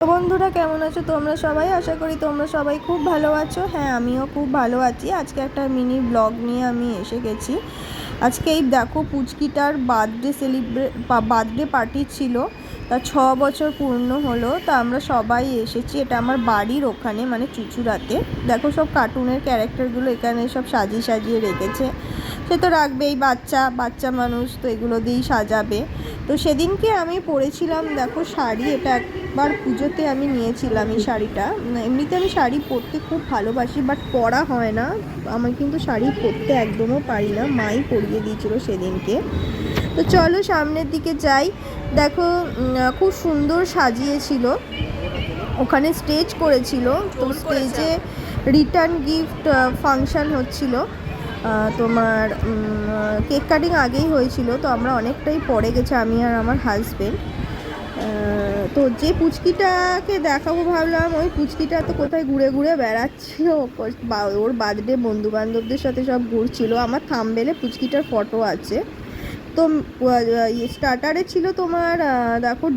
তো বন্ধুরা কেমন আছো তোমরা সবাই? আশা করি তোমরা সবাই খুব ভালো আছো। হ্যাঁ, আমিও খুব ভালো আছি। আজকে একটা মিনি ব্লগ নিয়ে আমি এসে গেছি। আজকে এই দেখো পুচকিটার বার্থডে পার্টি ছিল। তা 6 বছর পূর্ণ হলো। তা আমরা সবাই এসেছি। এটা আমার বাড়ির ওখানে, মানে চুঁচুড়াতে। দেখো সব কার্টুনের ক্যারেক্টারগুলো এখানে সব সাজিয়ে সাজিয়ে রেখেছে। সে তো রাখবেই, বাচ্চা বাচ্চা মানুষ তো এগুলো দিয়েই সাজাবে। তো সেদিনকে আমি পরেছিলাম দেখো শাড়ি। এটা একবার পুজোতে আমি নিয়েছিলাম এই শাড়িটা। এমনিতে আমি শাড়ি পরতে খুব ভালোবাসি, বাট পরা হয় না। আমি কিন্তু শাড়ি পরতে একদমও পারি না, মাই পরিয়ে দিয়েছিল সেদিনকে। তো চলো সামনের দিকে যাই। দেখো খুব সুন্দর সাজিয়েছিল, ওখানে স্টেজ করেছিল। তো স্টেজে রিটার্ন গিফট ফাংশান হচ্ছিল। তোমার কেক কাটিং আগেই হয়েছিল, তো আমরা অনেকটাই পরে গেছি আমি আর আমার হাজব্যান্ড। তো যে পুচকিটাকে দেখাবো ভাবলাম, ওই পুচকিটা তো কোথায় ঘুরে ঘুরে বেড়াচ্ছিল। ওর বার্থডে বন্ধু বান্ধবদের সাথে সব ঘুরছিল। আমার থাম্বনেলে পুচকিটার ফটো আছে। তো স্টার্টারে ছিল তোমার দেখো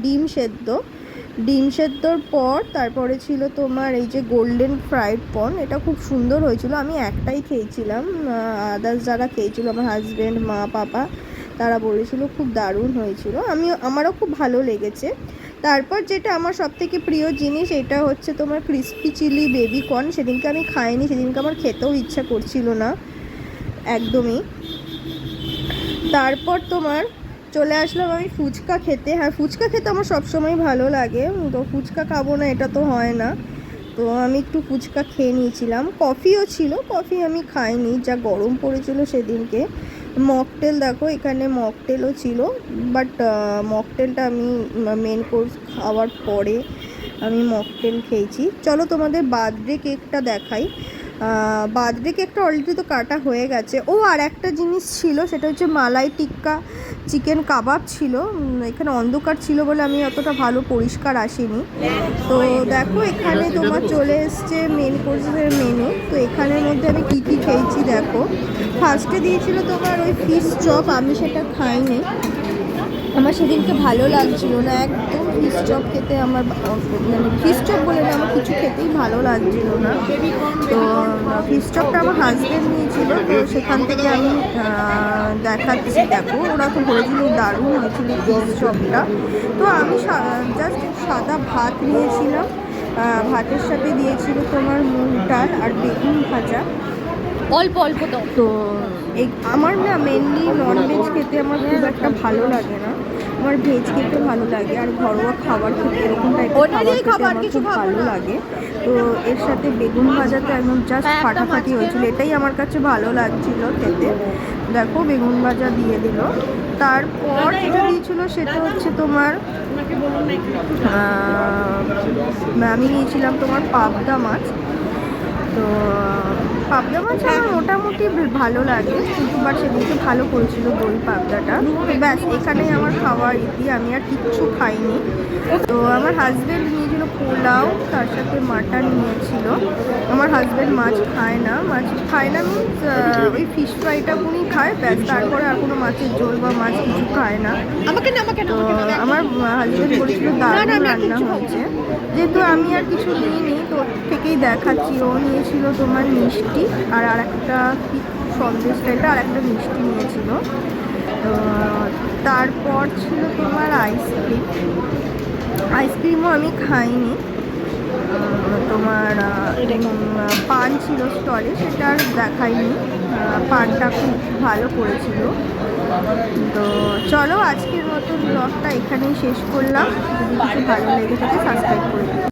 ডিম সেদ্ধর পর তারপরে ছিল তোমার এই যে গোল্ডেন ফ্রাইড কর্ন। এটা খুব সুন্দর হয়েছিল। আমি একটাই খেয়েছিলাম, আদার্স যারা খেয়েছিল আমার হাজব্যান্ড, মা, পাপা, তারা বলেছিল খুব দারুণ হয়েছিল। আমারও খুব ভালো লেগেছে। তারপর যেটা আমার সবথেকে প্রিয় জিনিস, এটা হচ্ছে তোমার ক্রিস্পি চিলি বেবি কর্ন। সেদিনকে আমি খাইনি, সেদিনকে আমার খেতেও ইচ্ছা করছিল না একদমই। তারপর তোমার চলে আসলাম আমি ফুচকা খেতে। হ্যাঁ, ফুচকা খেতে আমার সবসময় ভালো লাগে, তো ফুচকা খাবো না এটা তো হয় না। তো আমি একটু ফুচকা খেয়ে নিয়েছিলাম। কফিও ছিল, কফি আমি খাইনি, যা গরম পড়েছিল সেদিনকে। মকটেল দেখো, এখানে মকটেলও ছিল, বাট মকটেলটা আমি মেন কোর্স খাওয়ার পরে আমি মকটেল খেয়েছি। চলো তোমাদের বার্থডে কেকটা দেখাই। বার্থডে কেকটা অলরেডি তো কাটা হয়ে গেছে। ও আর একটা জিনিস ছিল, সেটা হচ্ছে মালাই টিক্কা চিকেন কাবাব ছিল। এখানে অন্ধকার ছিল বলে আমি অতটা ভালো পরিষ্কার আসেনি। তো দেখো এখানে তোমার চলে এসছে মেন কোর্সের মেনু। তো এখানের মধ্যে আমি কী কী খেয়েছি দেখো। ফার্স্টে দিয়েছিল তোমার ওই ফিশ চপ, আমি সেটা খাইনি, আমার সেদিনকে ভালো লাগছিল না একদম। ফিশ চপ খেতে আমার, মানে ফিশ চপ বলে না, আমার কিছু খেতেই ভালো লাগছিল না। তো ফিশ চপটা আমার হাজব্যান্ড নিয়েছিল, তো সেখান থেকে আমি দেখাচ্ছি। দেখো ওরা তো বলেছিল দারুণ হয়েছিল ফিশ চপটা। তো আমি জাস্ট সাদা ভাত নিয়েছিলাম, ভাতের সাথে দিয়েছিল তোমার মুগ ডাল আর বেগুন ভাজা অল্প অল্প। তো আমার না মেনলি ননভেজ খেতে আমার খুব একটা ভালো লাগে না, আমার ভেজ খেতে ভালো লাগে। আর ঘরোয়া খাবার খেতে এরকম টাইপের খাবার খেতে আমার খুব ভালো লাগে। তো এর সাথে বেগুন ভাজাটা একদম জাস্ট ফাটাফাটি হয়েছিল, এটাই আমার কাছে ভালো লাগছিল খেতে। দেখো বেগুন ভাজা দিয়ে দিল। তারপর যেটা দিয়েছিল সেটা হচ্ছে তোমার আমি নিয়েছিলাম তোমার পাবদা মাছ। তো পাবদা মাছ আমার মোটামুটি ভালো লাগে, কিন্তু বাট সেদিনকে ভালো করেছিল দই পাবদাটা। ব্যাস এখানেই আমার খাওয়ার ইতি, আমি আর কিচ্ছু খাইনি। তো আমার হাজব্যান্ড নিয়েছিল পোলাও, তার সাথে মাটন নিয়েছিল। আমার হাজব্যান্ড মাছ খায় না মিনস ওই ফিশ ফ্রাইটা উনি খায়, ব্যাস। তারপরে আর কোনো মাছের ঝোল বা মাছ কিছু খায় না। তো আমার হাজব্যান্ড বলেছিল দারুণ রান্না হয়েছে। যেহেতু আমি আর কিছু নিইনি, তো থেকেই দেখাচ্ছি। ও নিয়েছিল তোমার মিষ্টি আর একটা কি সন্দেশ টাইপের আর একটা মিষ্টি নিয়েছিল। তো তারপর ছিল তোমার আইসক্রিমও আমি খাইনি। তোমার পান ছিল স্টলে, সেটা আর দেখাইনি। পানটা খুব ভালো করেছিল। তো চলো আজকের মতো ব্লগটা এখানেই শেষ করলাম। যদি কিছু ভালো লেগে থাকে সাবস্ক্রাইব করে দিও।